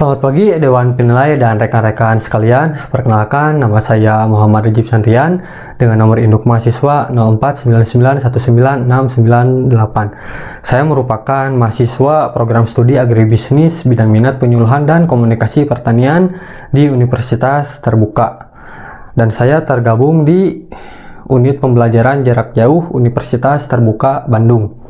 Selamat pagi Dewan Penilai dan rekan-rekan sekalian. Perkenalkan, nama saya Muhammad Rajib Sandrian dengan nomor induk mahasiswa 0499196998. Saya merupakan mahasiswa program studi agribisnis bidang minat penyuluhan dan komunikasi pertanian di Universitas Terbuka. Dan saya tergabung di unit pembelajaran jarak jauh Universitas Terbuka Bandung.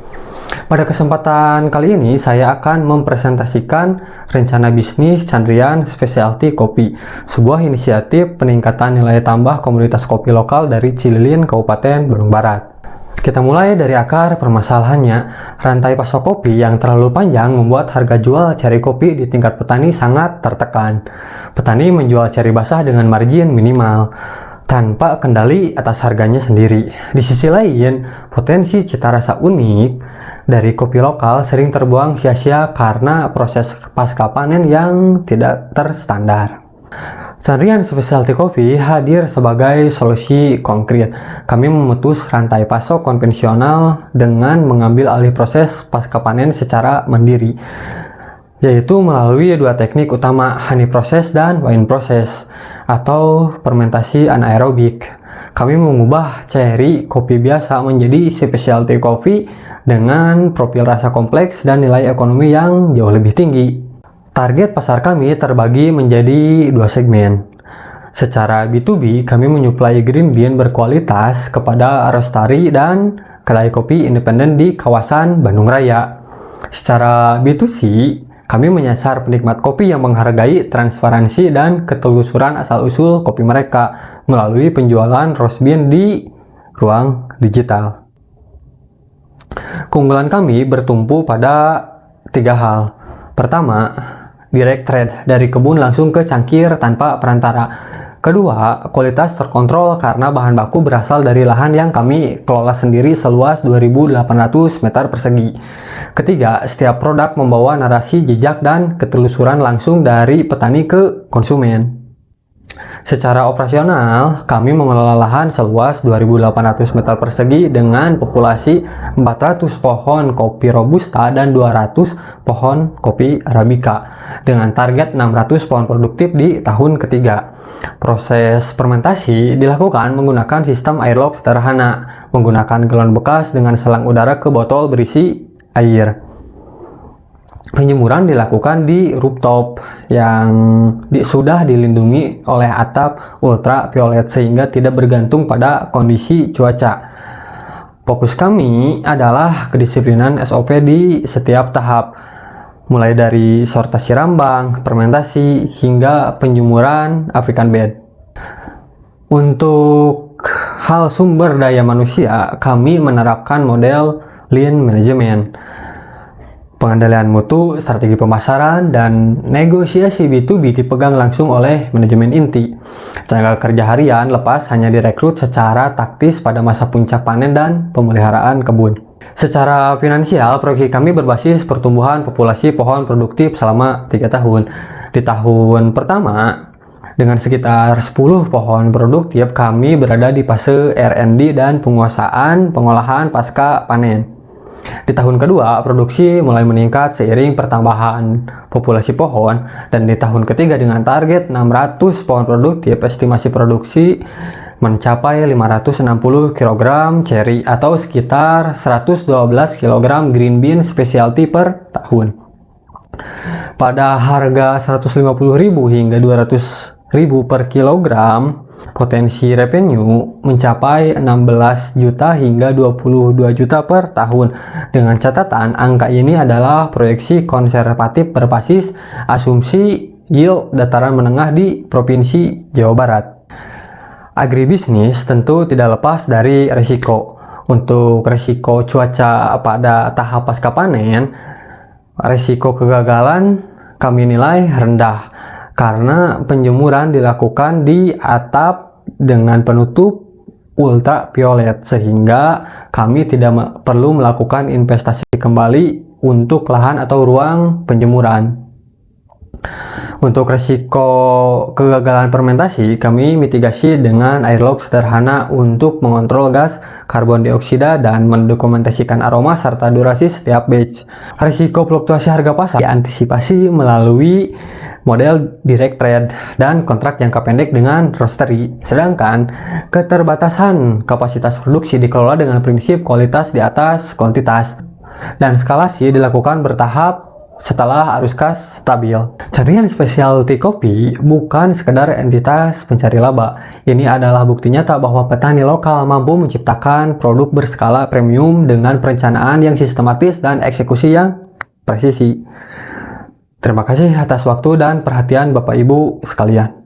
Pada kesempatan kali ini saya akan mempresentasikan rencana bisnis Sandrian Specialty Kopi, sebuah inisiatif peningkatan nilai tambah komunitas kopi lokal dari Cililin, Kabupaten Bandung Barat. Kita mulai dari akar permasalahannya. Rantai pasok kopi yang terlalu panjang membuat harga jual ceri kopi di tingkat petani sangat tertekan. Petani menjual ceri basah dengan margin minimal, tanpa kendali atas harganya sendiri. Di sisi lain, potensi cita rasa unik dari kopi lokal sering terbuang sia-sia karena proses pasca panen yang tidak terstandar. Sandrian Specialty Coffee hadir sebagai solusi konkret. Kami memutus rantai pasok konvensional dengan mengambil alih proses pasca panen secara mandiri, yaitu melalui dua teknik utama, honey process dan wine process atau fermentasi anaerobik. Kami mengubah ceri kopi biasa menjadi specialty coffee dengan profil rasa kompleks dan nilai ekonomi yang jauh lebih tinggi. Target pasar kami terbagi menjadi dua segmen. Secara B2B, kami menyuplai green bean berkualitas kepada roastery dan kedai kopi independen di kawasan Bandung Raya. Secara B2C, kami menyasar penikmat kopi yang menghargai transparansi dan ketelusuran asal-usul kopi mereka melalui penjualan roast bean di ruang digital. Keunggulan kami bertumpu pada tiga hal. Pertama, direct trade dari kebun langsung ke cangkir tanpa perantara. Kedua, kualitas terkontrol karena bahan baku berasal dari lahan yang kami kelola sendiri seluas 2.800 meter persegi. Ketiga, setiap produk membawa narasi jejak dan ketelusuran langsung dari petani ke konsumen. Secara operasional, kami mengelola lahan seluas 2.800 meter persegi dengan populasi 400 pohon kopi Robusta dan 200 pohon kopi Arabica dengan target 600 pohon produktif di tahun ketiga. Proses fermentasi dilakukan menggunakan sistem airlock sederhana, menggunakan galon bekas dengan selang udara ke botol berisi air. Penjemuran dilakukan di rooftop yang sudah dilindungi oleh atap ultraviolet sehingga tidak bergantung pada kondisi cuaca. Fokus kami adalah kedisiplinan SOP di setiap tahap, mulai dari sortasi rambang, fermentasi, hingga penjemuran African bed. Untuk hal sumber daya manusia, kami menerapkan model lean management, pengendalian mutu, strategi pemasaran, dan negosiasi B2B dipegang langsung oleh manajemen inti. Tenaga kerja harian lepas hanya direkrut secara taktis pada masa puncak panen dan pemeliharaan kebun. Secara finansial, proyeksi kami berbasis pertumbuhan populasi pohon produktif selama 3 tahun. Di tahun pertama, dengan sekitar 10 pohon produktif, kami berada di fase R&D dan penguasaan pengolahan pasca panen. Di tahun kedua, produksi mulai meningkat seiring pertambahan populasi pohon, dan di tahun ketiga dengan target 600 pohon produktif, estimasi produksi mencapai 560 kg ceri atau sekitar 112 kg green bean specialty per tahun. Pada harga 150.000 hingga 200.000 per kilogram, potensi revenue mencapai 16 juta hingga 22 juta per tahun. Dengan catatan, angka ini adalah proyeksi konservatif berbasis asumsi yield dataran menengah di Provinsi Jawa Barat. Agribisnis tentu tidak lepas dari risiko. Untuk risiko cuaca pada tahap pasca panen, risiko kegagalan kami nilai rendah karena penjemuran dilakukan di atap dengan penutup ultraviolet sehingga kami tidak perlu melakukan investasi kembali untuk lahan atau ruang penjemuran. Untuk risiko kegagalan fermentasi, kami mitigasi dengan airlock sederhana untuk mengontrol gas karbon dioksida dan mendokumentasikan aroma serta durasi setiap batch. Risiko fluktuasi harga pasar diantisipasi melalui model direct trade, dan kontrak jangka pendek dengan roastery. Sedangkan keterbatasan kapasitas produksi dikelola dengan prinsip kualitas di atas kuantitas, dan skalasi dilakukan bertahap setelah arus kas stabil. Carian specialty kopi bukan sekedar entitas pencari laba. Ini adalah bukti nyata bahwa petani lokal mampu menciptakan produk berskala premium dengan perencanaan yang sistematis dan eksekusi yang presisi. Terima kasih atas waktu dan perhatian Bapak Ibu sekalian.